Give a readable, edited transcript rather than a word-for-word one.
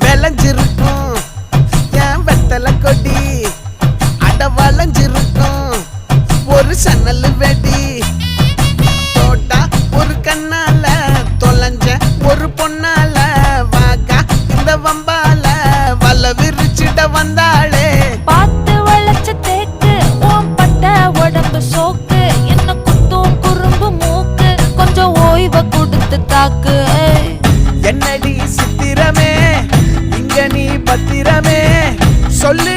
விளைஞ்சிருக்கும் என் வெத்தலை கொடி அட வளைஞ்சிருக்கும் ஒரு சன்னல் வெடி தோட்டா ஒரு கண்ணால தொலைஞ்ச ஒரு பொண்ணால வாக்கா இந்த வம்பால வல விரிச்சிட வந்தாளே பார்த்து வளைச்ச தேக்கு ஓம் பட்ட உடம்பு சோக்கு என்ன குத்தும் குறும்பு மூக்கு கொஞ்சம் ஓய்வை கொடுத்து தாக்கு என்னடி சித்திரமே இங்க நீ பத்திரமே சொல்லு